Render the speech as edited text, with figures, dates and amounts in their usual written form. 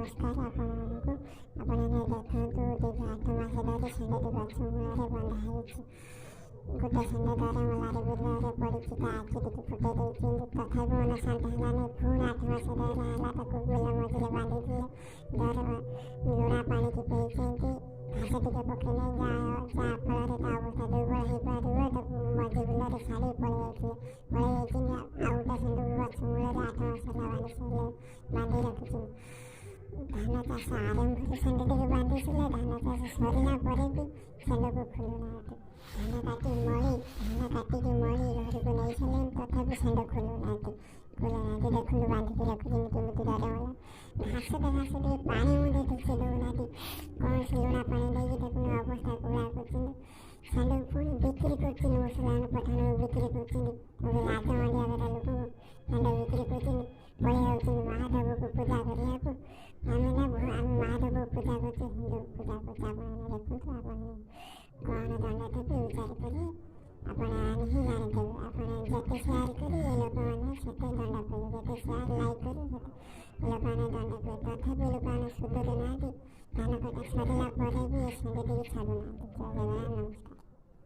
ନମସ୍କାର ଆପଣମାନଙ୍କୁ। ଆପଣ ଏଇନେ ଦେଖନ୍ତୁ ଦୀର୍ଘ 8 ମାସ ଧରି ଷଣ୍ଢଟି ଗଛ ମୂଳରେ ବନ୍ଧା ହେଇଛି। ଗୋଟେ ଷଣ୍ଢ ଦରମଲାରେ ବିଲରେ ପଡ଼ିଛି, ତା ଆଖି ଟିକେ ଫୁଟେଇ ଦେଇଛନ୍ତି, ତଥାପି ମନ ଶାନ୍ତ ହେଲାନି। ପୁଣି 8 ମାସ ଧରି ହେଲା ତାକୁ ବିଲ ମଝିରେ ବାନ୍ଧିଥିଲେ। ଲୁଣା ପାଣିକି ପେଇଛନ୍ତି, ଘାସ ଟିକେ ପକେଇ ନେଇ ଯାହା ଫଳରେ ତା ଅବସ୍ଥା ଦୁର୍ବଳ ହେଇପାରିବ ତାକୁ ମଝି ବିଲରେ ଛାଡ଼ି ପଳେଇଯାଇଥିଲେ। ପଳେଇଯାଇଛନ୍ତି ଆଉ ଗୋଟେ ଷଣ୍ଢକୁ ଗଛ ମୂଳରେ 8 ମାସ ହେଲା ବାନ୍ଧି ରଖିଛନ୍ତି। ଧାନ ଚାଷ ଆରମ୍ଭରୁ ଷଣ୍ଢଟିକୁ ବାନ୍ଧିଥିଲେ, ଧାନ ଚାଷ ସରିଲା ପରେ ବି ଷଣ୍ଢକୁ ଖୋଲୁନାହାନ୍ତି। ଧାନ କାଟିକି ମଳି ଘରକୁ ନେଇ ସାରିଲେଣି, ତଥାପି ଷଣ୍ଢ ଖୋଲୁନାହାନ୍ତି। ଦେଖନ୍ତୁ ବାନ୍ଧିକି ରଖୁଛନ୍ତି କେମିତି ଡରମଲା। ଘାସ ଟିକେ ପାଣି ମଧ୍ୟ ଠିକ୍ସେ ଦେଉନାହାନ୍ତି। କୌଣସି ଲୁଣା ପାଣି ଦେଇକି ଦେଖୁନ ଅବସ୍ଥା କୁଳା କରୁଛନ୍ତି। ଷଣ୍ଢକୁ ପୁଣି ବିକ୍ରି କରୁଛନ୍ତି, ମୁସଲମାନ ପଠାଣକୁ ବିକ୍ରି କରୁଛନ୍ତି। ଲାଜ ମାଡ଼ିବା କଥା ଲୋକଙ୍କୁ ଷଣ୍ଢ ବିକ୍ରି କରୁଛନ୍ତି। ପଳେଇ ଯାଉଛନ୍ତି ମହାଦେବକୁ ପୂଜା କରିବାକୁ। ଆମେ ମହାଦେବକୁ ପୂଜା କରୁଛୁ, ହିନ୍ଦୁକୁ ପୂଜା କରୁଛୁ। ଆପଣମାନେ ଦେଖନ୍ତୁ, ଆପଣ କ'ଣ ଦଣ୍ଡ ଦେବେ ବିଚାର କରିବେ। ଆପଣ ହିଁ ଜାଣିଦେବେ। ଆପଣ ଯେତେ ସେୟାର କରିବେ ଲୋକମାନେ ସେତେ ଦଣ୍ଡ ପାଇବେ, ଯେତେ ସେୟାର ଲାଇକ୍ କରିବେ ସେତେ ଲୋକମାନେ ଦଣ୍ଡ ପାଇବେ। ତଥାପି ଲୋକମାନେ ସୁଧୁରୁ ନାହାନ୍ତି। ଧାନ କଟା ସରିଲା ପରେ ବି ଏ ଷଣ୍ଢଟିକୁ ଛାଡ଼ୁନାହାନ୍ତି। ଜୟ ଜଗନ୍ନାଥ, ନମସ୍କାର।